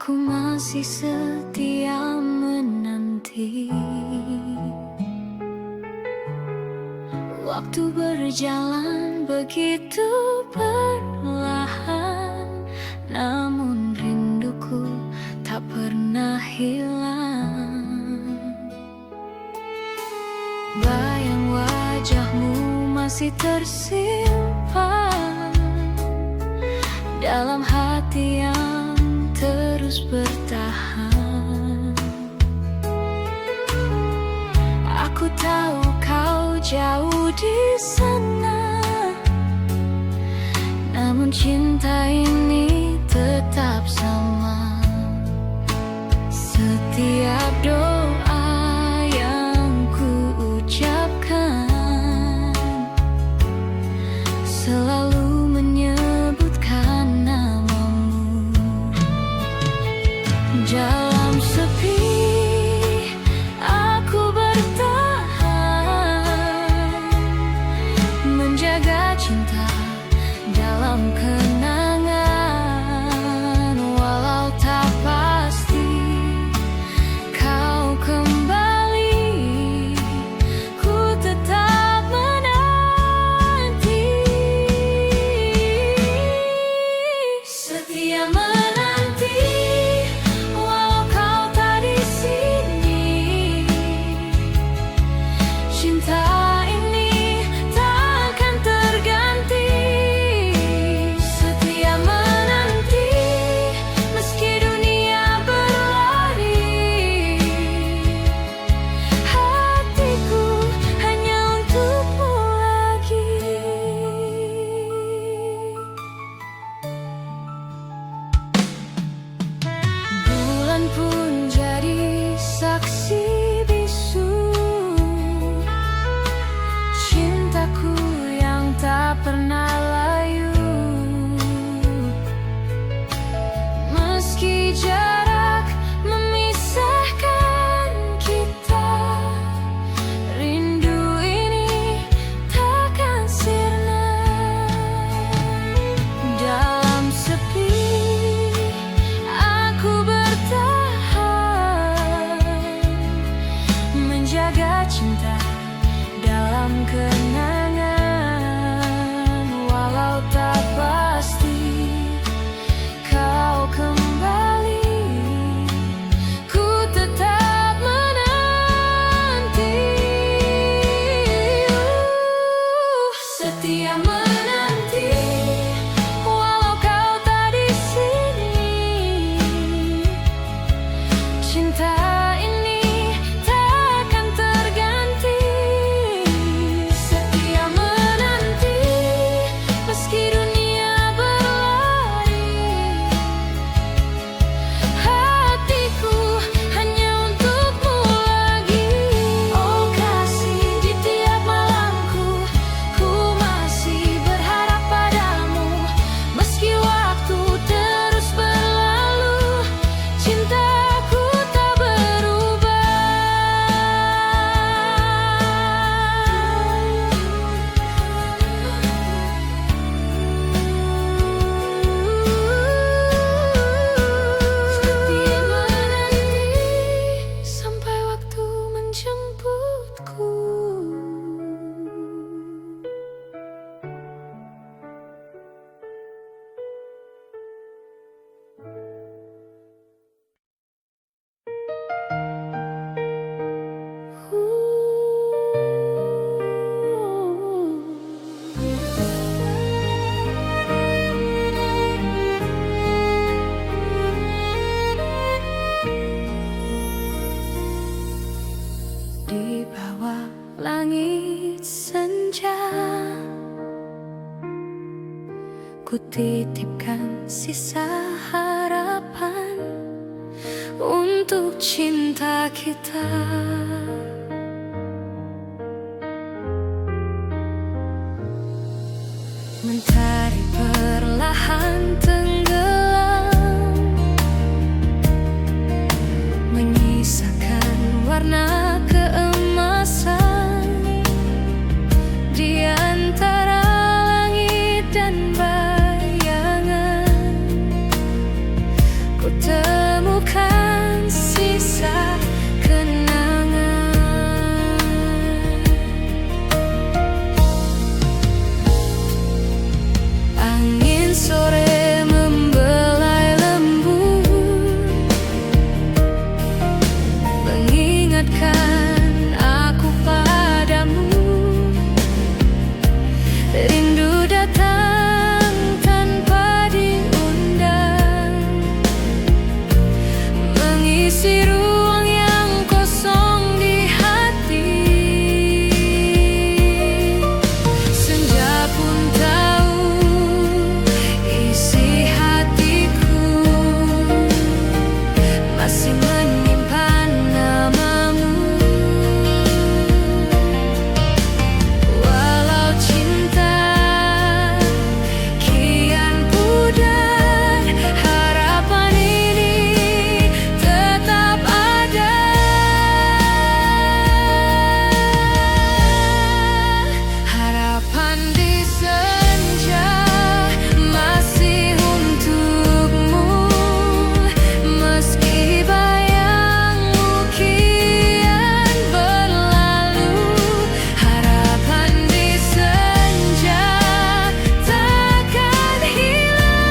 Aku masih setia menanti. Waktu berjalan begitu perlahan, namun rinduku tak pernah hilang. Bayang wajahmu masih tersimpan dalam hati yang terus bertahan. Aku tahu kau jauh di sana, namun cinta ini tetap sama. Setiap doa yang ku ucapkan selalu menyebutkan namamu. Dalam sepi aku bertahan, menjaga cinta dalam kenangan. Walau tak pasti kau kembali, ku tetap menanti. Setia menanti, walau kau tak di sini. Cinta ini takkan terganti. Setia menanti, meski dunia berlari. Hatiku hanya untukmu lagi. Bulan pun jadi saksi bisu cintaku yang tak pernah layu. Meski jarak memisahkan kita, rindu ini takkan sirna. Dalam sepi aku bertahan, menjaga cinta dalam kenangan. Walau tak pasti kau kembali, ku tetap menanti. Setia menanti, walau kau tak di sini. Cinta ini takkan terganti. Setia menanti, meski dunia berlari. Hatiku hanya untukmu lagi. Oh kasih, di tiap malamku ku masih berharap padamu. Meski waktu terus berlalu, cintaku tak berubah. Setia menanti sampai waktu menjemputku. Di bawah langit senja, ku titipkan sisa harapan untuk cinta kita. Mentari perlahan tenggelam, menyisakan warna keemasan di antara langit dan bayangan. Ku sore membelai lembut, mengingatkan aku padamu. Rindu datang tanpa diundang, mengisi ruang yang kosong di hati. Senja pun tahu isi hatiku masih menyimpan namamu. Walau cinta kian pudar, harapan ini tetap ada. Harapan di senja masih untukmu, meski bayangmu kian berlalu. Harapan di senja takkan hilang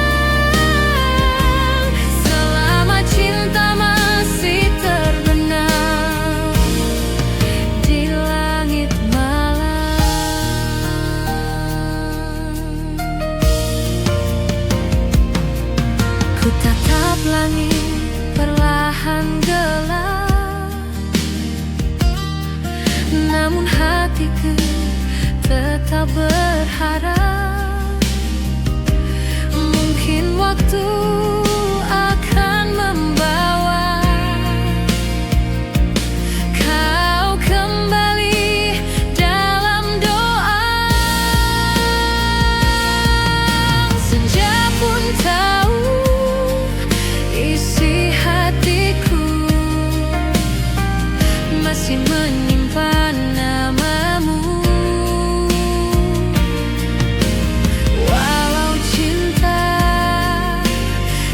selama cinta masih terbenam di langit malam. Ku tatap langit perlahan gelap, namun hatiku tetap berharap. Mungkin waktu akan membawa kau kembali dalam doa. Senja pun tahu isi hatiku masih menyimpan namamu. Walau cinta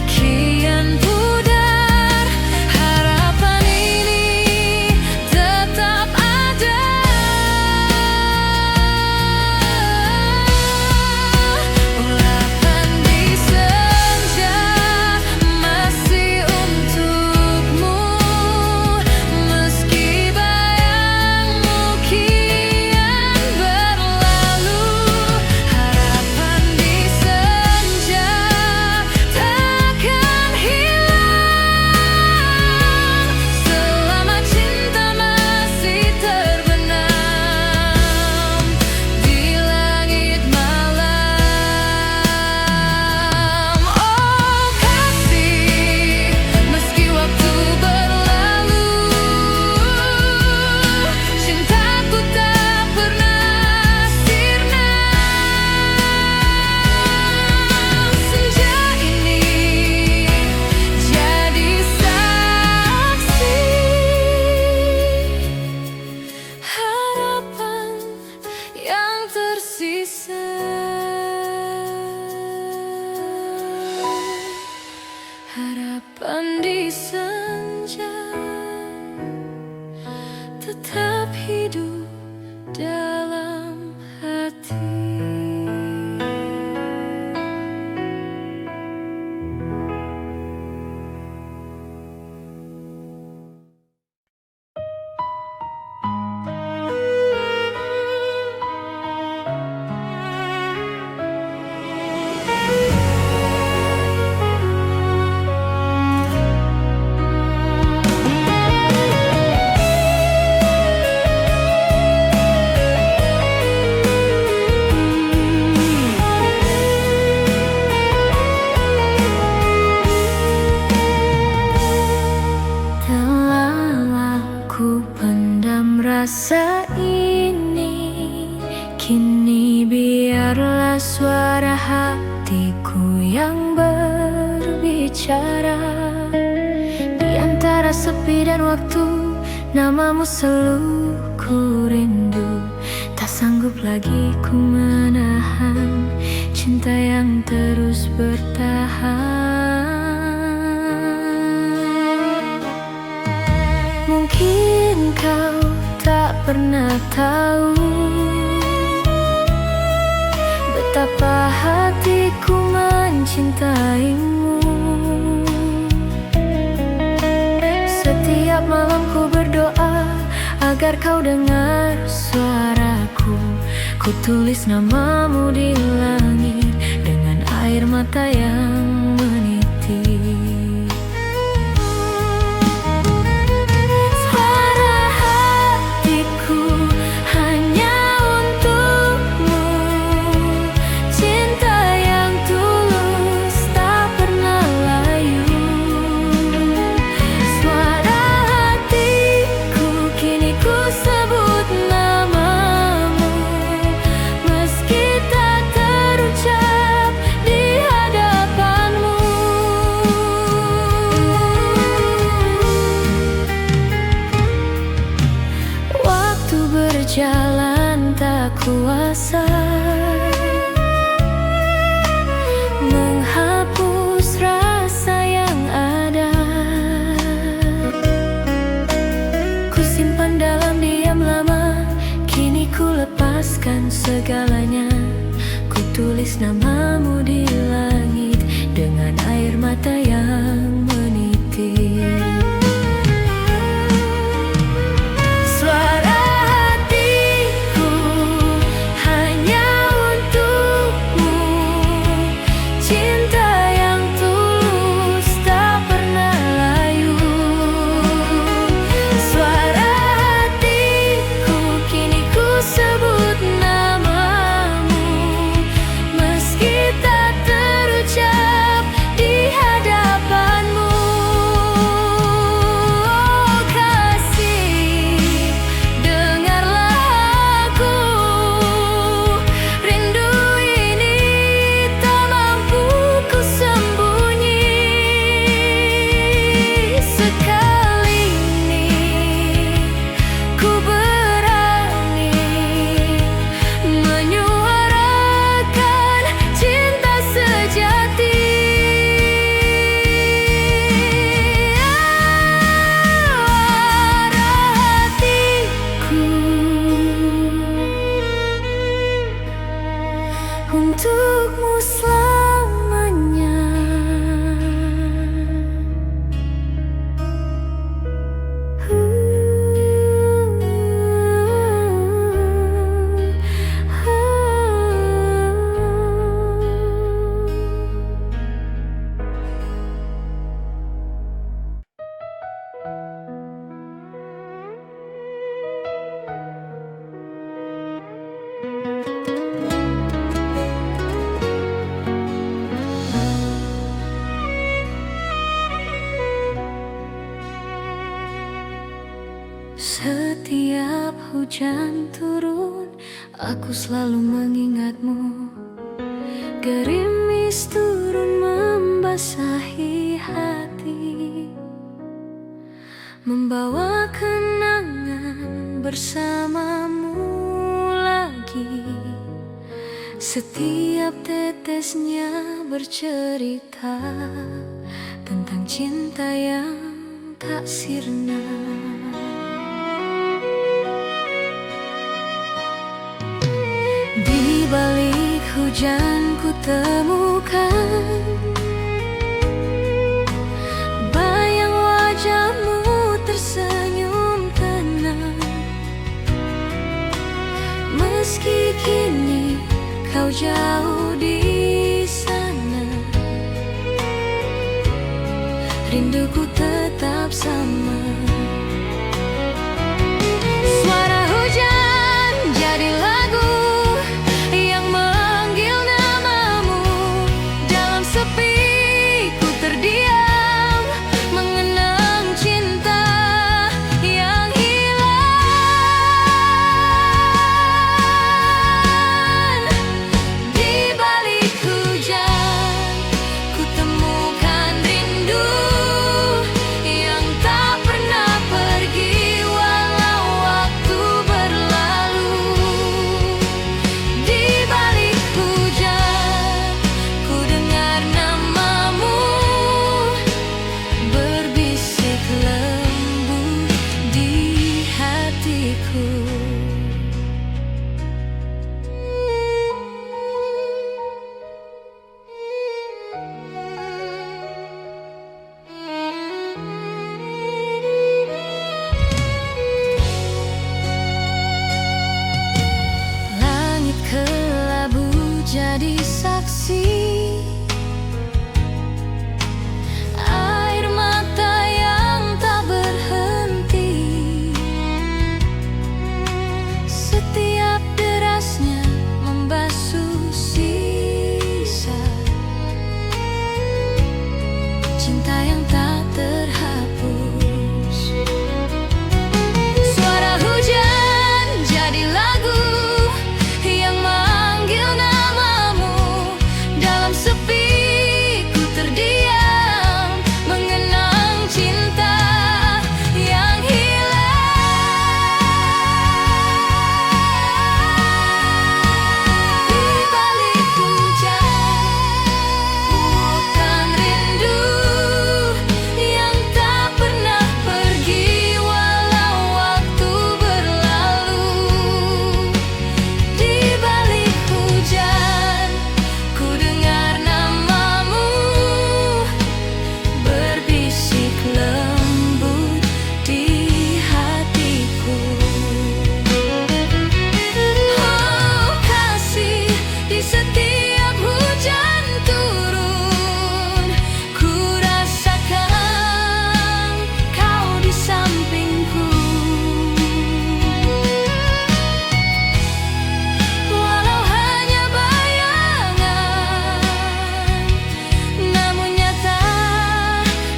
kian pudar, harapan ini tetap ada. Ulapan di senja masih untukmu, meski bayangmu kian berlalu. Harapan di senja takkan hilang selama cinta masih terbenam di langit malam. Oh kasih, meski waktu berlalu, cintaku tak pernah sirna. Senja ini jadi saksi harapan yang tersisa. Harapan di senja tetap hidup dalam hati. Telah aku pendam rasa ini, kini biarlah suara hatiku yang berbicara. Di antara sepi dan waktu, namamu selalu ku rindu. Tak sanggup lagi ku menahan cinta yang terus bertahan. Mungkin kau tak pernah tahu betapa hatiku mencintaimu. Setiap malam ku berdoa agar kau dengar suaraku. Ku tulis namamu di langit dengan air mata yang meniti. Suara hatiku hanya untukmu, cinta yang tulus tak pernah layu. Suara hatiku kini ku sebut namamu, meski tak terucap di hadapanmu. Waktu berjalan tak kuasa menghapus rasa yang ada. Ku simpan dalam diam lama, kini ku lepaskan segalanya. Ku tulis namamu di langit dengan air mata yang meniti. Suara hatiku hanya untukmu, cinta yang tulus tak pernah layu. Suara hatiku kini ku sebut namamu, meski tak terucap di hadapanmu. Oh kasih, dengarlah aku, rindu ini tak mampu ku sembunyi. Sekali ini ku berani menyuarakan cinta sejati. Suara hatiku untukmu selamanya. Setiap hujan turun, aku selalu mengingatmu. Gerimis turun membasahi hati, membawa kenangan bersamamu lagi. Setiap tetesnya bercerita tentang cinta yang tak sirna. Di balik hujan ku temukan bayang wajahmu tersenyum tenang. Meski kini kau jauh di sana, rinduku tetap sama. Suara hujan jadi lagu yang manggil namamu. Dalam sepi ku terdiam, mengenang cinta yang hilang. Di balik hujan ku temukan rindu jadi saksi air mata yang tak berhenti. Setiap derasnya membasuh sisa cinta yang tak terhapus. Suara hujan jadi lagu yang manggil namamu. Dalam sepi ku terdiam, mengenang cinta yang hilang. Di balik hujan, bukan rindu yang tak pernah pergi walau waktu berlalu. Di balik hujan, ku dengar namamu berbisik lembut di hatiku. Oh kasih, di setiap hujan turun, ku rasakan kau di sampingku. Walau hanya bayangan, namun nyata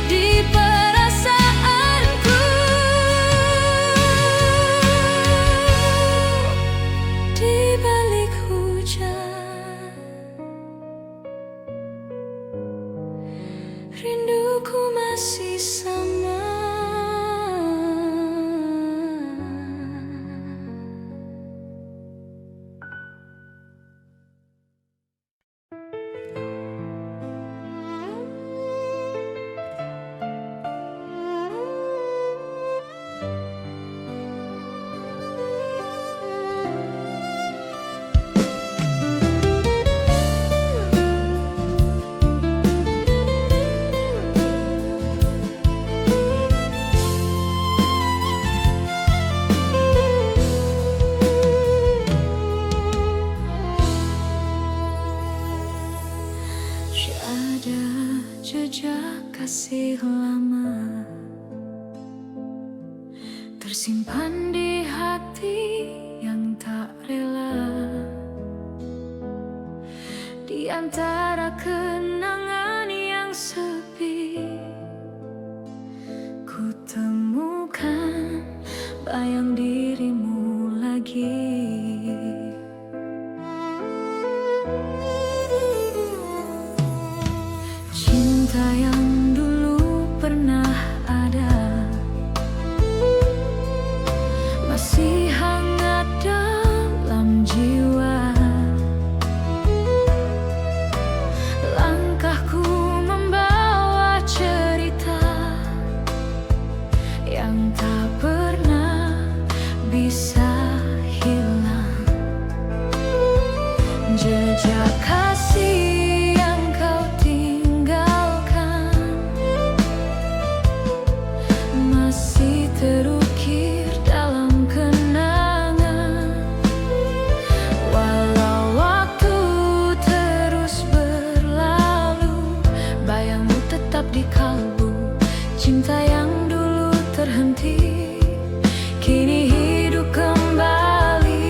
di perasaanku. Di balik hujan, rinduku masih sama. Tiada jejak kasih lama tersimpan di hati yang tak rela. Di antara kenangan yang sepi, ku temukan bayang dirimu lagi. Cinta yang dulu pernah ada masih hangat dalam jiwa. Langkahku membawa cerita yang tak pernah bisa hilang. Jejak kasih yang kau tinggalkan masih terukir dalam kenangan. Walau waktu terus berlalu, bayangmu tetap di kalbu. Cinta yang dulu terhenti kini hidup kembali.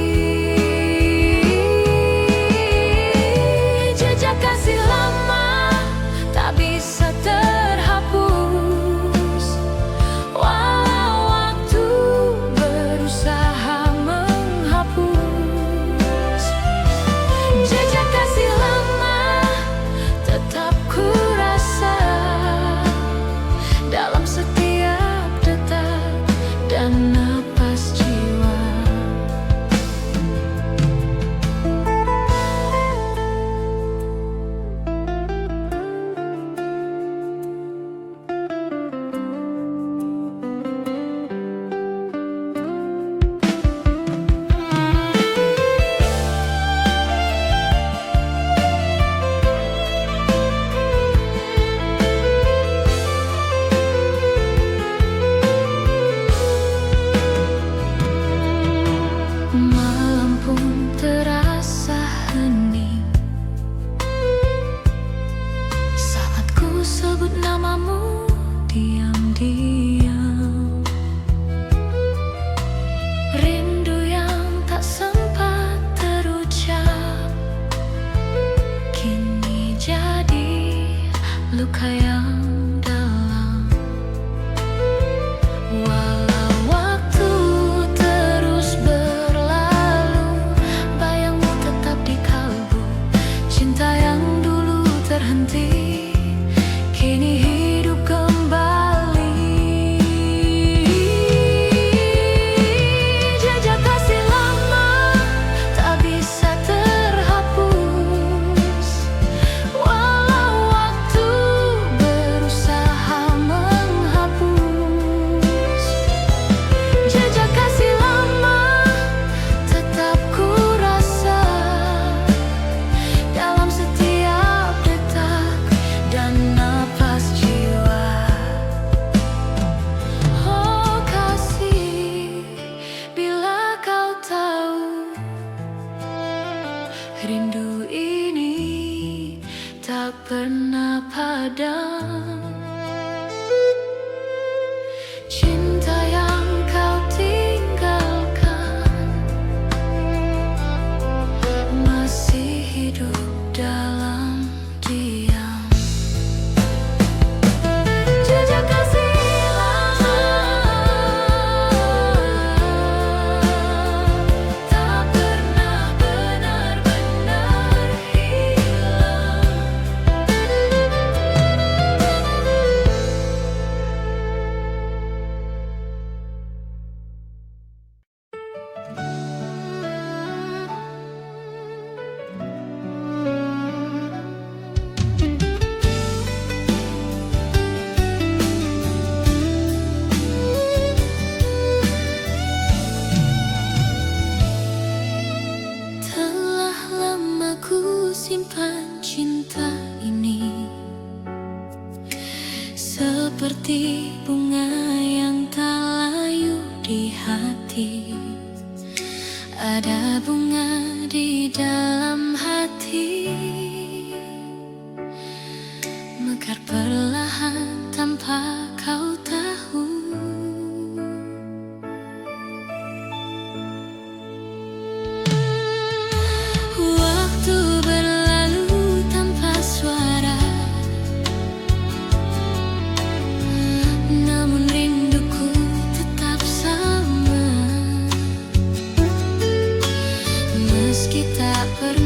luka yang dalam. Walau waktu terus berlalu, bayangmu tetap di kalbu. Cinta yang dulu terhenti kini hidup kembali. Jejak kasih lama tak bisa terhapus, walau waktu berusaha menghapus. Jejak kasih lama tetap ku rasa dalam setiap detak dan napas jiwa. Oh kasih, bila kau tahu, rindu ini tak pernah padam. Cinta yang kau tinggalkan masih hidup dalam diam. Jejak kasih lama tak pernah benar-benar hilang. Telah lama ku simpan cinta ini, seperti bunga yang tak layu di hati. Ada bunga di dalam hati, mekar perlahan tanpa kau tahu. Waktu berlalu tanpa suara, namun rinduku tetap sama. Meski tak pernah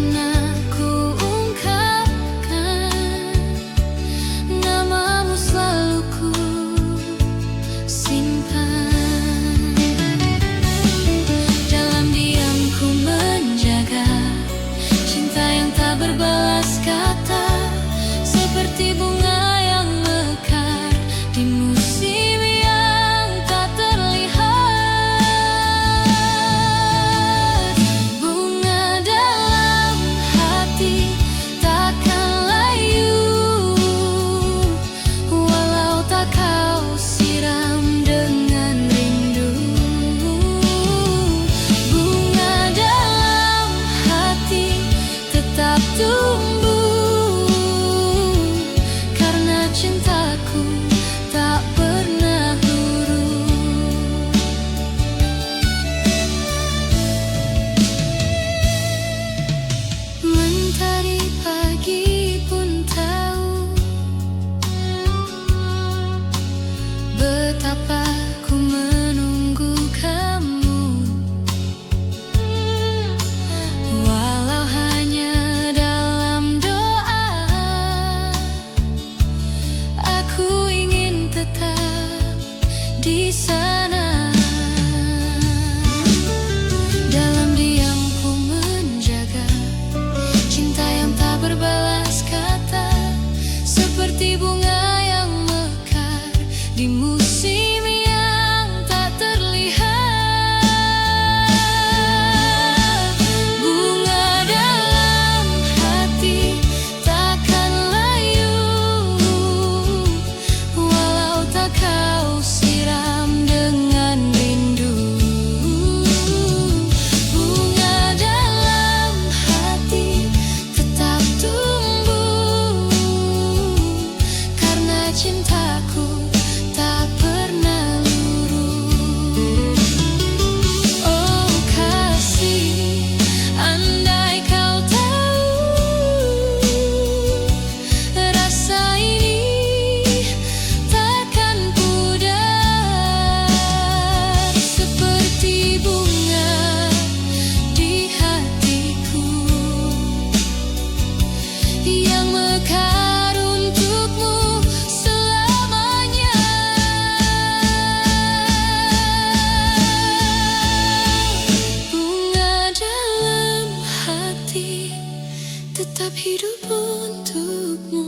hidup untukmu.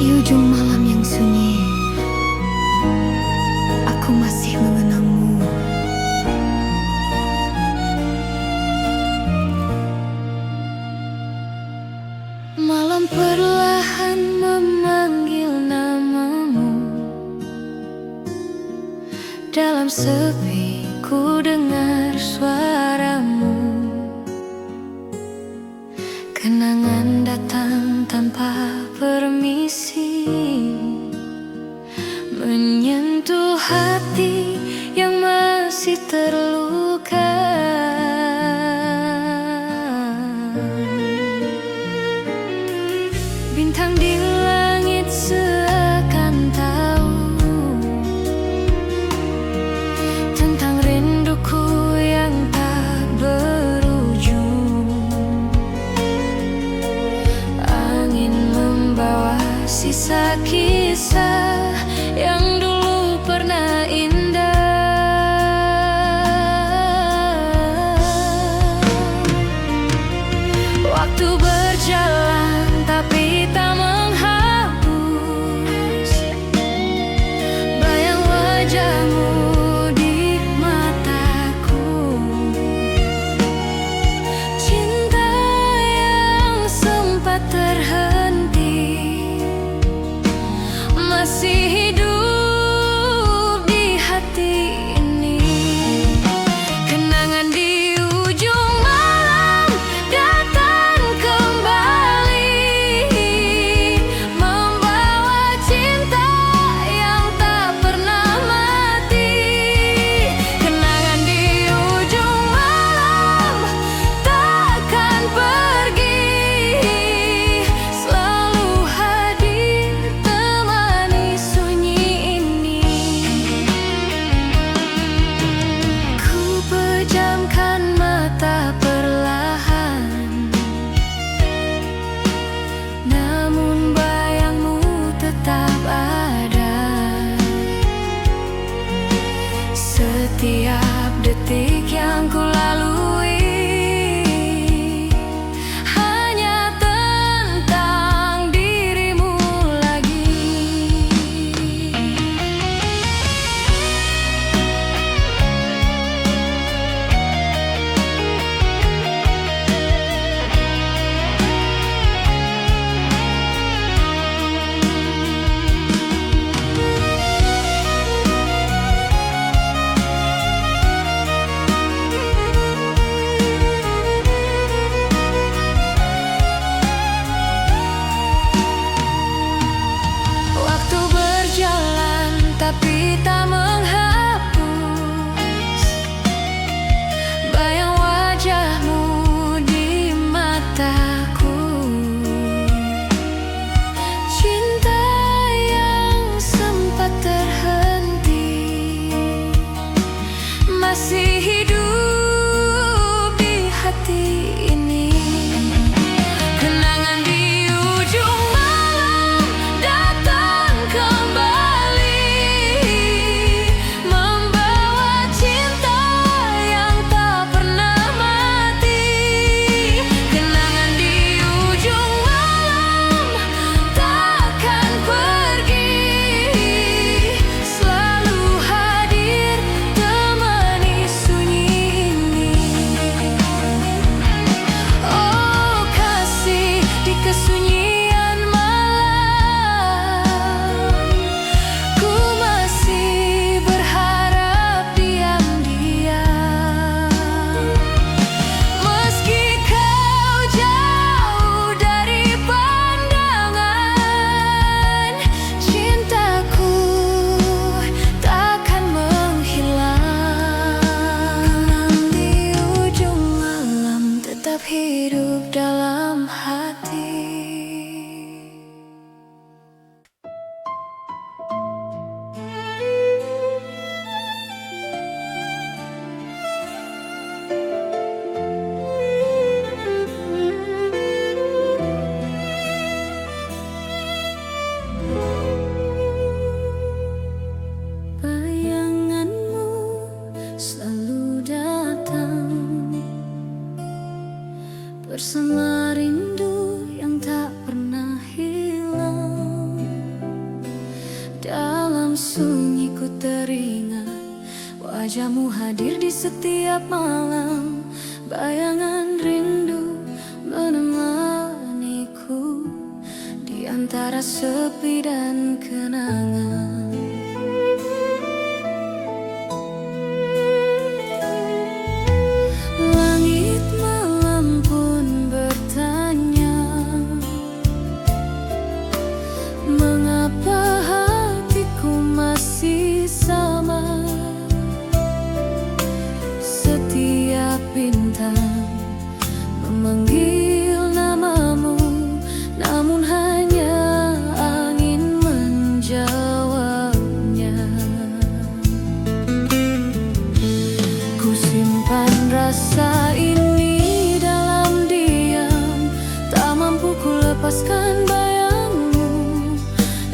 Di ujung malam yang sunyi, aku masih mengenangmu. Malam perlahan memanggil namamu. Dalam sepi ku dengar suaramu. Kenangan datang tanpa permisi, menyentuh hati yang masih terluka. Bintang di langit seakan tahu tentang rinduku yang tak berujung. Angin membawa sisa kisah yang dulu pernah indah. Waktu berjalan tapi tak menghapus bayang wajahmu di mataku. Cinta yang sempat terhenti masih hidup di hati ini. Kenangan di ujung malam datang kembali, membawa cinta yang tak pernah mati. Kenangan di ujung malam takkan pergi, selalu hadir temani sunyi ini. Ku pejamkan mata perlahan, namun bayangmu tetap ada. Setiap detik yang ku lalui hanya tentang dirimu lagi. Waktu berjalan tapi tak menghapus bayang wajahmu di mataku. Cinta yang sempat terhenti masih hidup di hati ini. Kenangan di ujung malam datang kembali, membawa cinta yang tak pernah mati. Kenangan di ujung malam takkan pergi, selalu hadir temani sunyi bersama rindu yang tak pernah hilang. Dalam sunyi ku teringat wajahmu hadir di setiap malam. Bayangan rindu menemaniku di antara sepi dan kenangan. Langit malam pun bertanya, mengapa hatiku masih sama? Setiap bintang memanggil namamu, namun hanya angin menjawabnya. Ku simpan rasa ini dalam diam, tak mampu ku lepaskan bayangmu.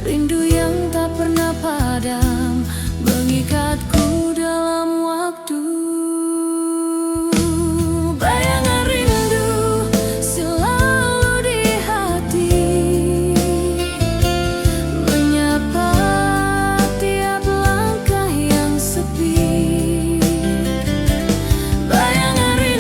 Rindu yang tak pernah padam mengikatku dalam waktu. Bayangan rindu selalu di hati, menyapa tiap langkah yang sepi. Bayangan rindu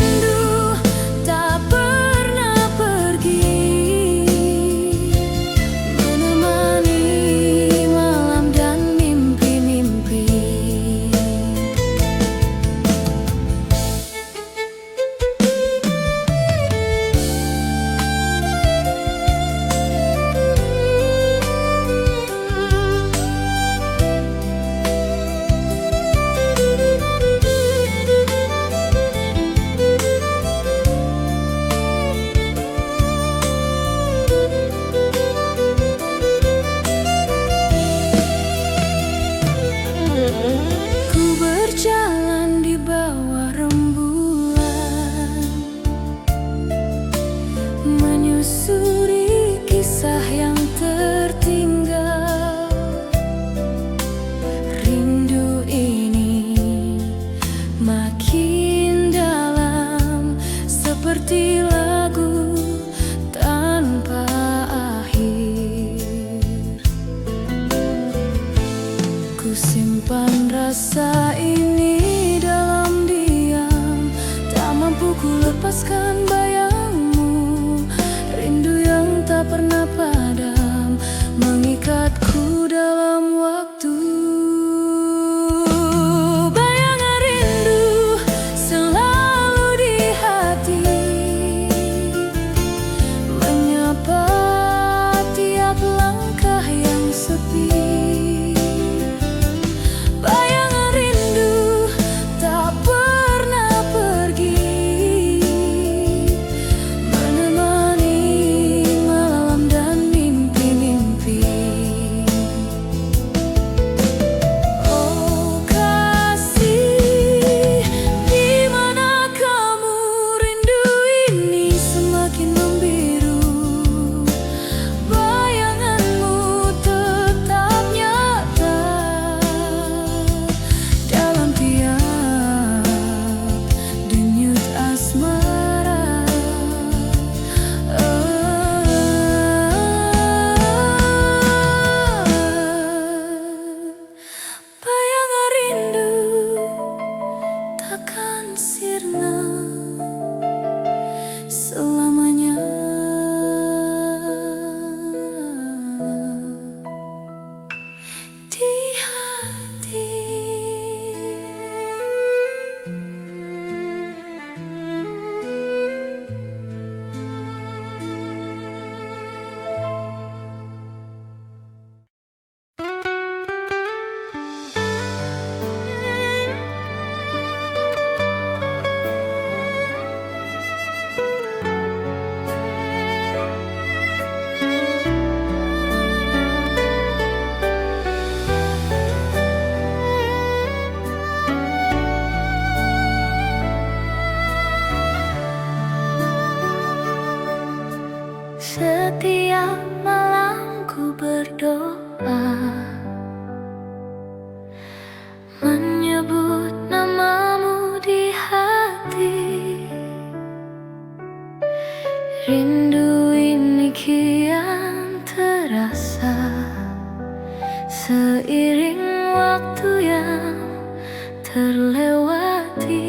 lewati.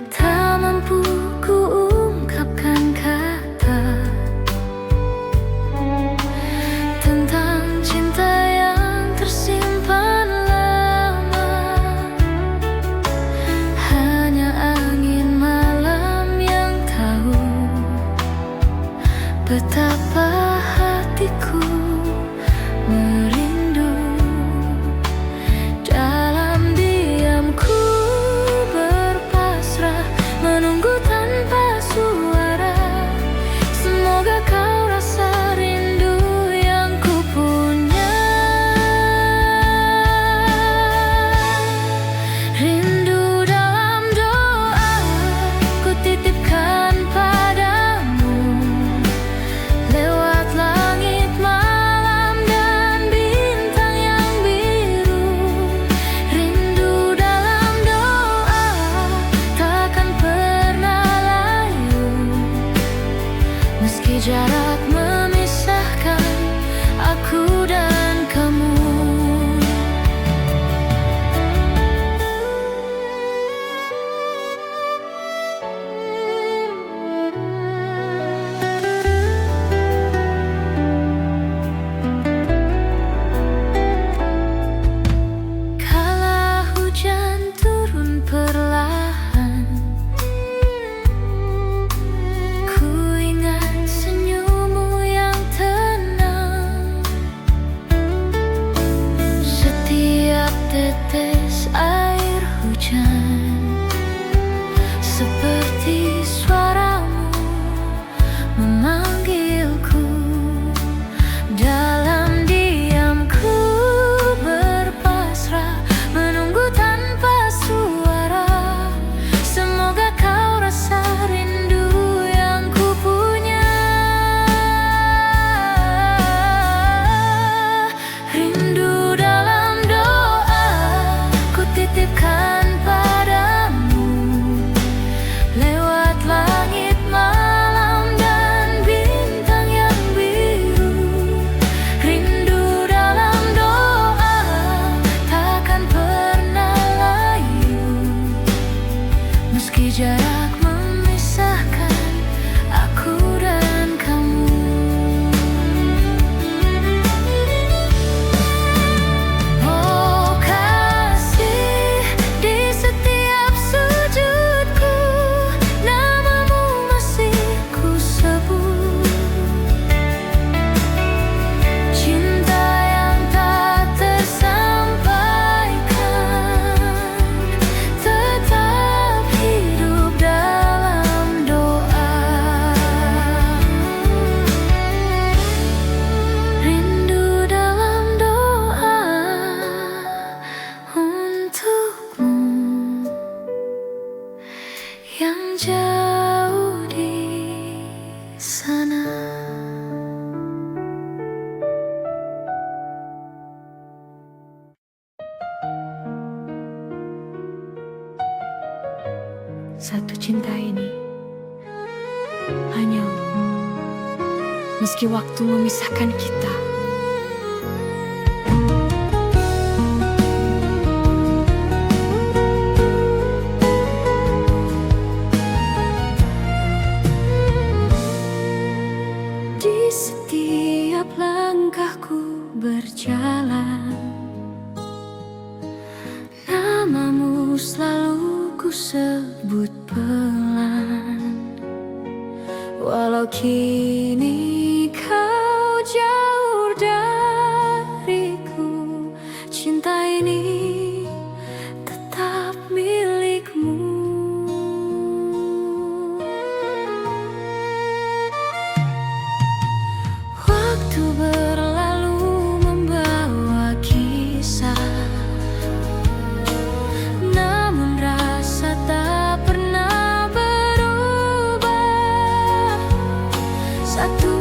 Tak mampu ku ungkapkan kata tentang cinta yang tersimpan lama. Hanya angin malam yang tahu betapa hatiku merindu. Dalam diamku berpasrah, menunggu tanpa suara. Semoga kau rasa rindu yang ku punya. Rindu dalam doa ku titipkan padamu, lewat langit malam dan bintang yang biru. Rindu dalam doa takkan pernah layu, meski jarak memisahkan aku dan kamu. Kala hujan turun perlahan, ku ingat senyummu yang tenang. Setiap tetes air hujan seperti suaramu memanggilku. Dalam diamku berpasrah, menunggu tanpa suara. Semoga kau rasa rindu yang ku punya. Rindu dalam doa ku titipkan padamu, lewat langit malam dan bintang yang biru. Rindu dalam doa takkan pernah layu, meski jarak memisahkan aku dan kamu. Oh kasih, di setiap sujudku namamu masih ku sebut. Cinta yang tak tersampaikan tetap hidup dalam doa. Rindu dalam doa untukmu yang jauh di sana. Satu cinta ini hanya meski waktu memisahkan kita. Di setiap langkahku berjalan, namamu selalu ku sebut pelan. Walau kini kau jauh dariku, cinta ini tetap milikmu. Waktu berlalu membawa kisah, namun rasa tak pernah berubah. Satu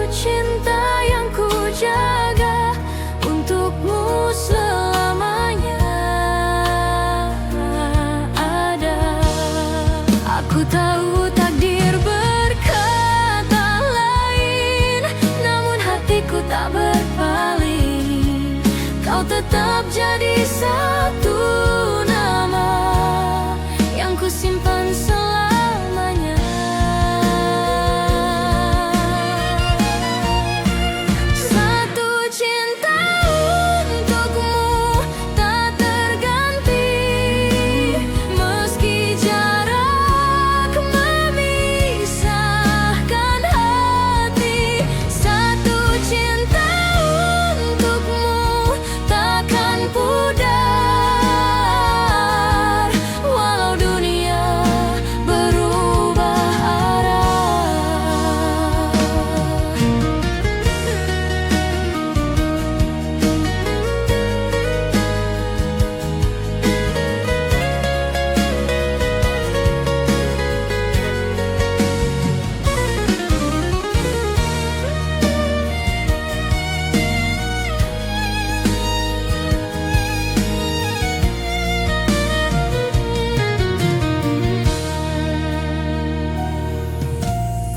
cinta yang ku jaga untukmu selamanya ada. Aku tahu takdir berkata lain, namun hatiku tak berpaling. Kau tetap jadi satu nama yang ku simpan selamanya. Satu cinta untukmu tak terganti, meski jarak memisahkan hati. Satu cinta untukmu takkan pudar, walau dunia berubah arah.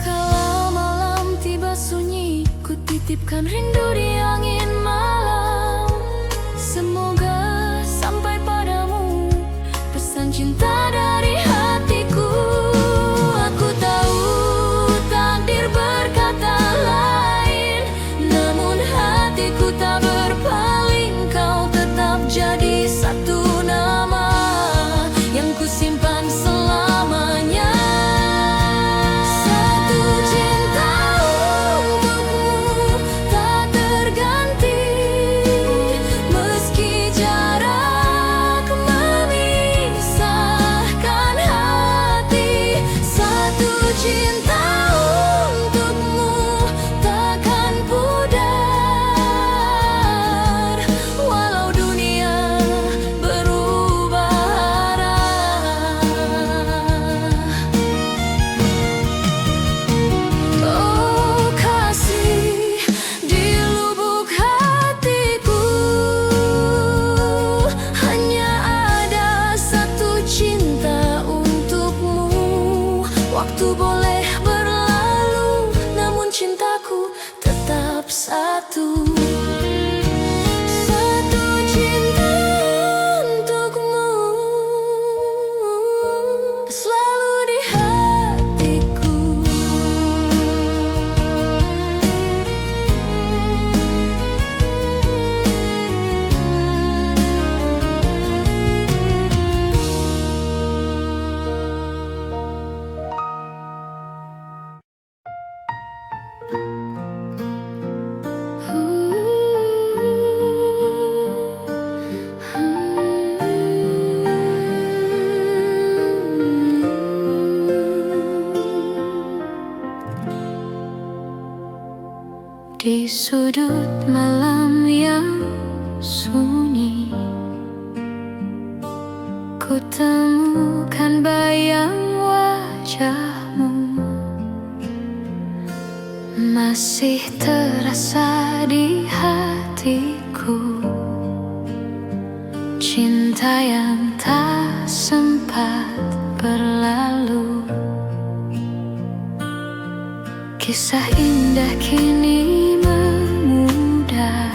Kalau malam tiba sunyi, ku titipkan rindu di angin malam. Semoga sampai padamu pesan cinta dari hatiku. Aku tahu takdir berkata lain, namun hatiku tak berpaling. Kau tetap jadi satu nama yang ku simpan selamanya. Satu cinta untukmu tak terganti, meski jarak memisahkan hati. Satu cinta untukmu takkan pudar, walau dunia berubah arah. Oh kasih, di lubuk hatiku hanya ada satu cinta untukmu. Waktu boleh berlalu, namun cintaku tetap satu. Satu cinta untukmu selalu di hatiku. Di sudut malam yang sunyi, ku temukan bayang wajahmu, masih terasa di hatiku. Cinta yang tak sempat berlalu, kisah indah kini memudar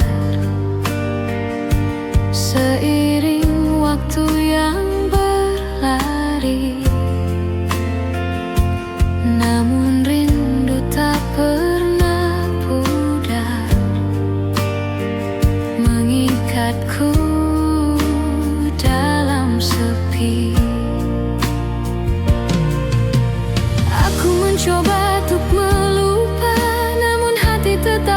seiring waktu yang berlari. Namun rindu tak pernah pudar, mengikatku dalam sepi. Aku mencoba untuk melupa, namun hati tetap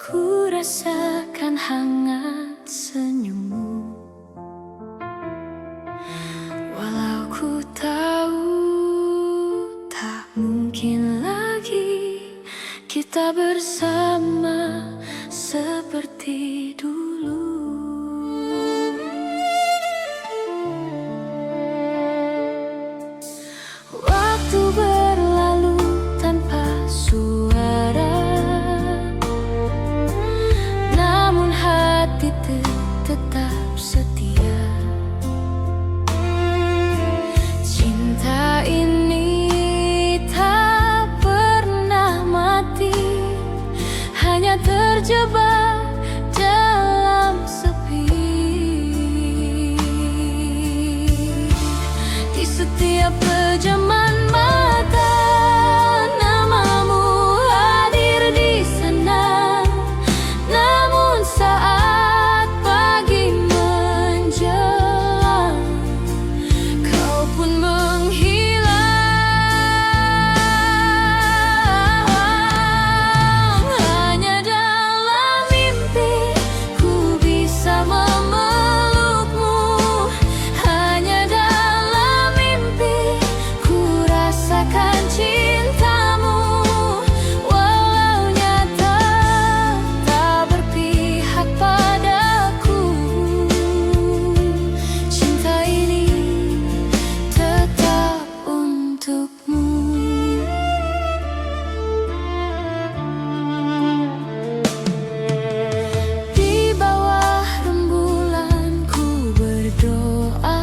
Ku rasakan hangat senyummu, walau ku tahu tak mungkin lagi kita bersama seperti dulu. Waktu berlalu tanpa suara, namun hati tetap setia. Cinta ini tak pernah mati, hanya terjebak dalam sepi. Di setiap pejaman mata, namamu hadir di sana. Namun saat pagi menjelang, kau pun menghilang. Hanya dalam mimpi ku bisa memelukmu. Hanya dalam mimpi ku rasakan cintamu. Walau nyata tak berpihak padaku, cinta ini tetap untukmu. Di bawah rembulan ku berdoa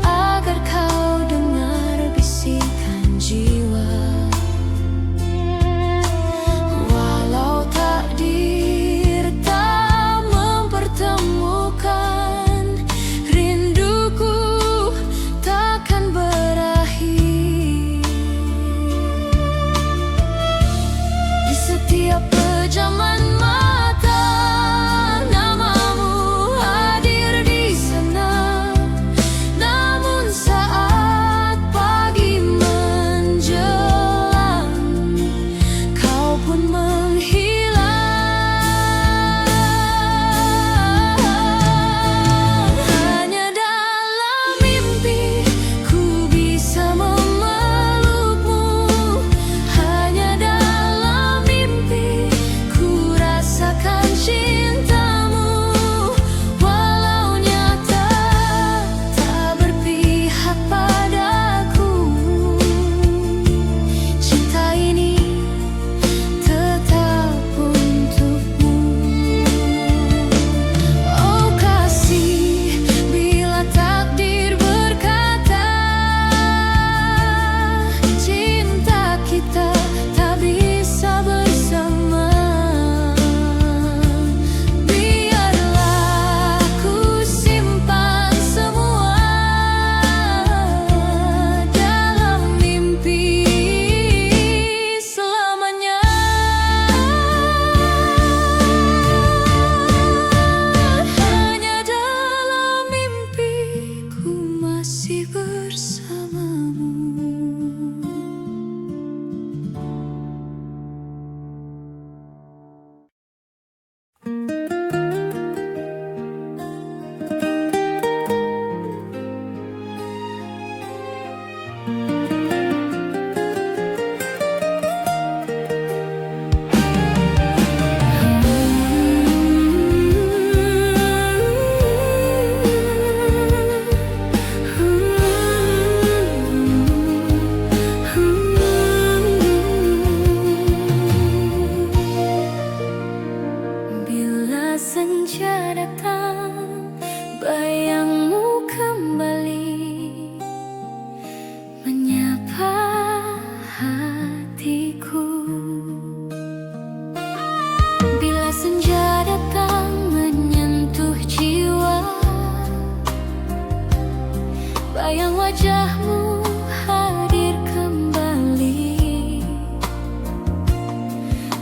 agar kau dengar bisikan jiwa. Walau takdir tak mempertemukan, rinduku takkan berakhir. Di setiap pejaman mata, namamu hadir di sana. Namun saat pagi menjelang, kau pun menghilang. Hanya dalam mimpi ku bisa memelukmu. Hanya dalam mimpi ku rasakan cintamu. Walau nyata tak berpihak padaku, cinta ini tetap untukmu. Oh kasih, bila takdir berkata cinta kita tak bisa bersama, biarlah ku simpan semua dalam mimpi selamanya. Hanya dalam mimpi ku masih bersamamu. Bila senja datang, bayangmu kembali menyapa hatiku. Bila senja datang menyentuh jiwa, bayang wajahmu hadir kembali.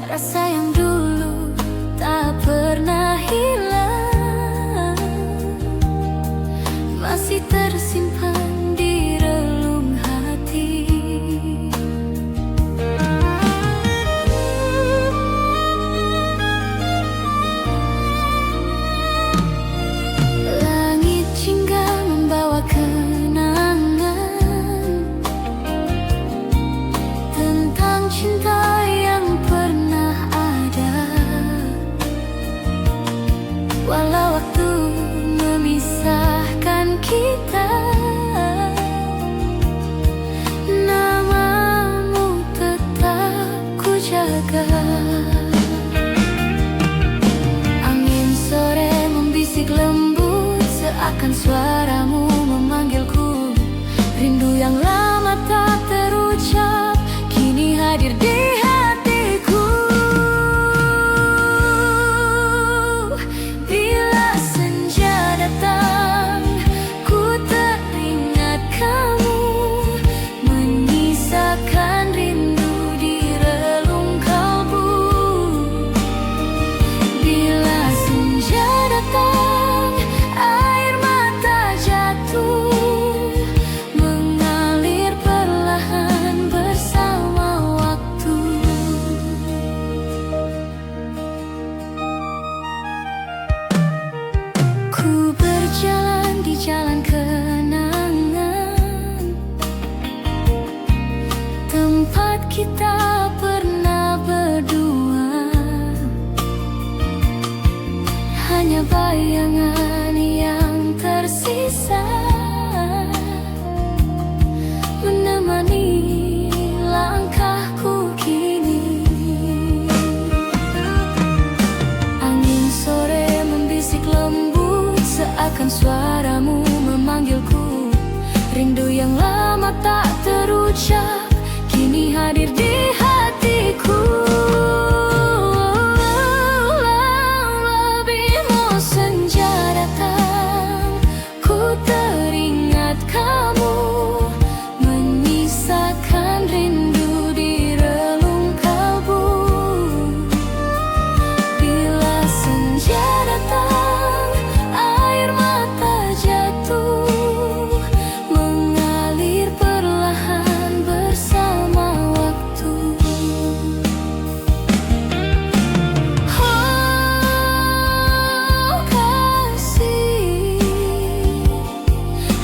Rasa yang dulu tak pernah hilang, masih tersimpan di relung hati. jaga. Angin sore membisik lembut, seakan suaramu memanggilku. Rindu yang lama tak terucap kini hadir di hatiku. Bila senja datang, ku teringat kamu, menyisakan rindu di relung kalbu. Bila senja datang, air mata jatuh, mengalir perlahan bersama waktu. Ku berjalan di jalan kenangan, tempat kita pernah berdua. Hanya bayangan yang tersisa menemani langkahku kini. Angin sore membisik lembut, seakan suaramu memanggilku. Rindu yang lama tak terucap kini hadir di hatiku. Lebihmu senja datang, ku teringat kamu, menyisakan rindu di relung kalbu. Bila senja datang, air mata jatuh, mengalir perlahan bersama waktu. Oh kasih,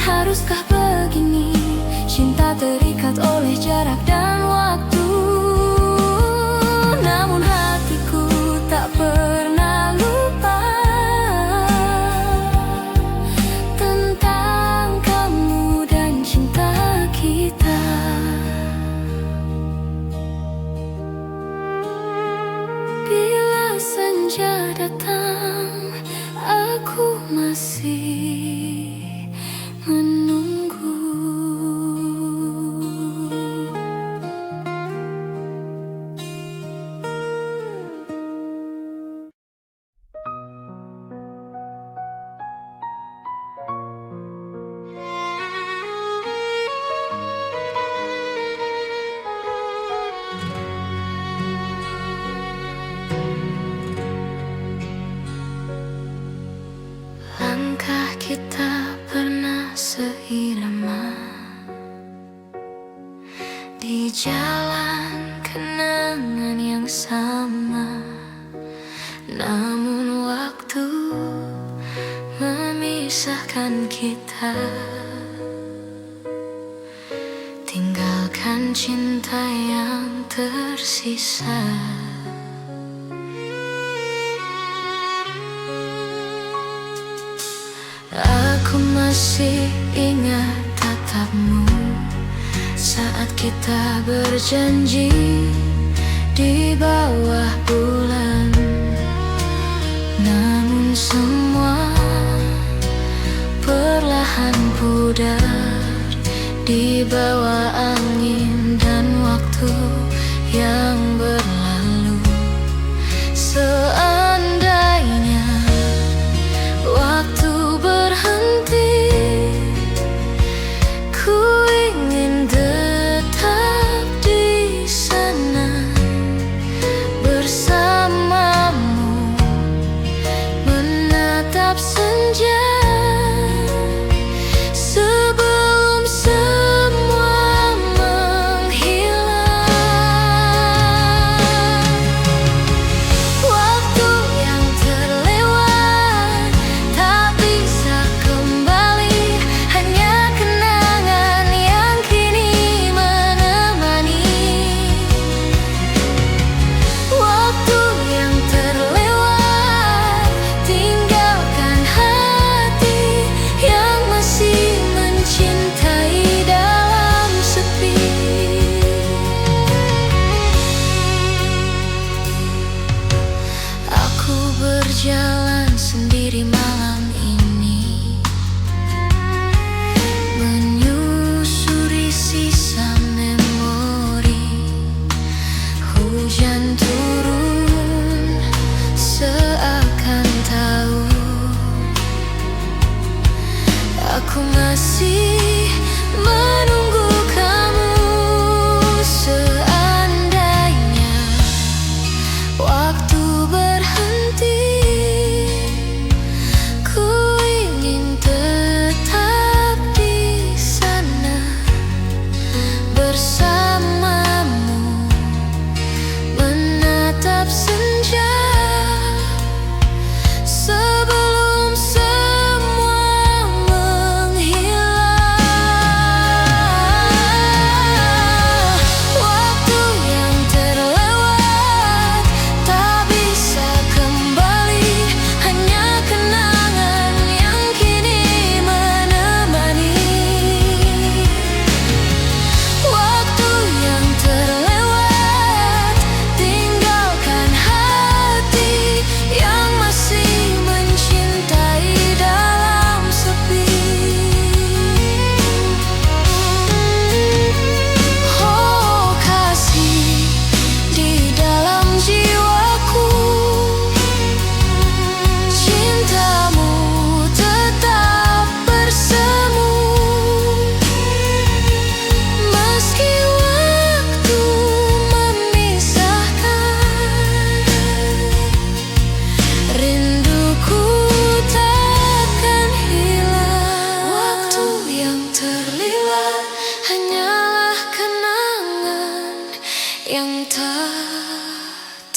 haruskah begini? Cinta terikat oleh jarak dan waktu. Namun hatiku tak pernah lupa tentang kamu dan cinta kita. Bila senja datang, aku masih menunggu. Langkah kita pernah seirama di jalan kenangan yang sama. Namun waktu memisahkan kita, tinggalkan cinta yang tersisa. Aku masih ingat tatapmu saat kita berjanji di bawah bulan. Namun semua perlahan pudar di bawah angin dan waktu yang berlalu. Seandainya waktu berhenti, ku ingin tetap di sana bersamamu, menatap senja sebelum semua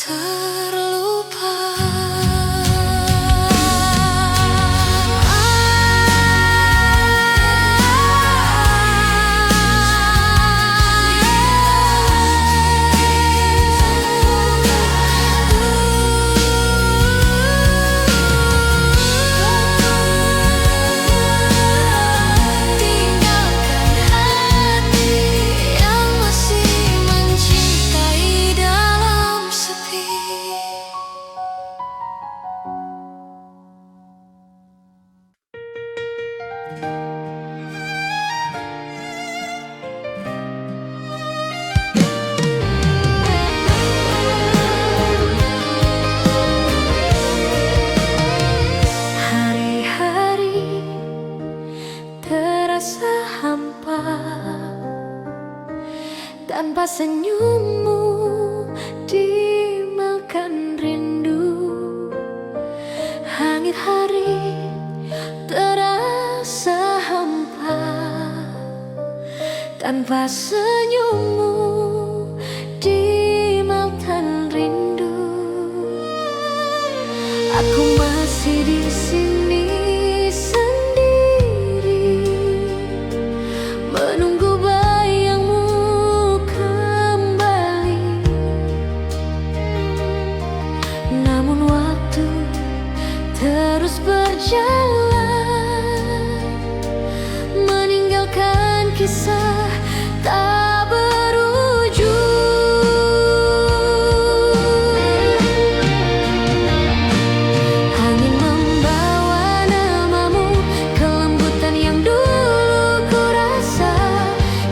terlupa. Tinggalkan hati yang masih mencintai dalam sepi. Hari-hari terasa hampa tanpa senyummu dimakan rindu. Hangit hari terasa hampa tanpa senyummu dimakan rindu. Aku masih di sini sendiri, menunggu bayangmu kembali. Namun waktu terus berjalan, meninggalkan kisah tak berujung. Angin membawa namamu, kelembutan yang dulu ku rasa,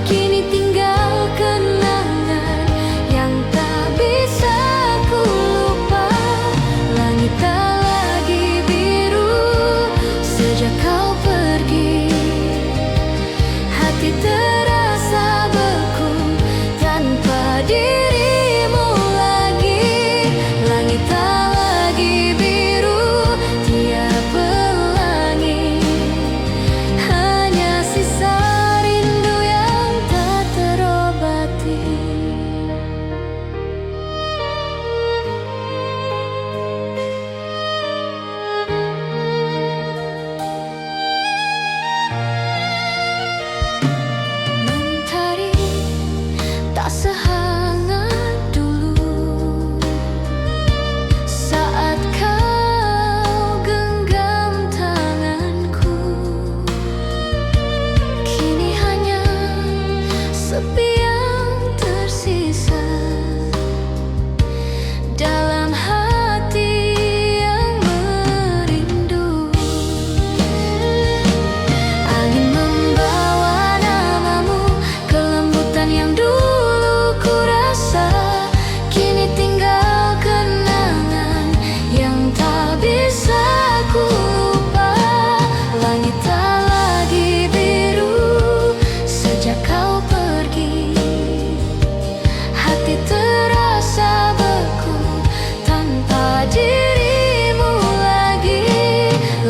kini tinggal kenangan yang tak bisa ku lupa. Langit tak lagi biru sejak kau pergi, hati terasa beku tanpa dirimu lagi. Langit tak lagi biru tiap pelangi, hanya sisa rindu yang tak terobati. Mentari tak sehangat dulu saat kau genggam tanganku. Kini hanya sepi yang tersisa dalam hati yang merindu. Angin membawa namamu, kelembutan yang dulu ku rasa, kini tinggal kenangan yang tak bisa ku lupa. Langit tak lagi biru sejak kau pergi, hati terasa beku tanpa dirimu lagi.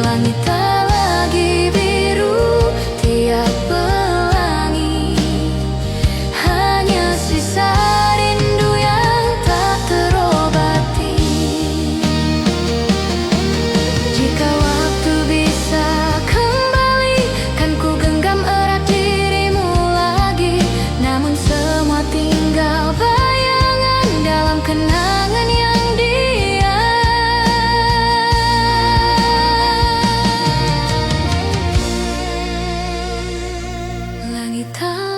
Langit tak lagi biru tiap pelangi, hanya sisa rindu yang tak terobati. Jika waktu bisa kembali, kan ku genggam erat dirimu lagi. Namun semua tinggal bayangan dalam kenangan yang diam. Langit tak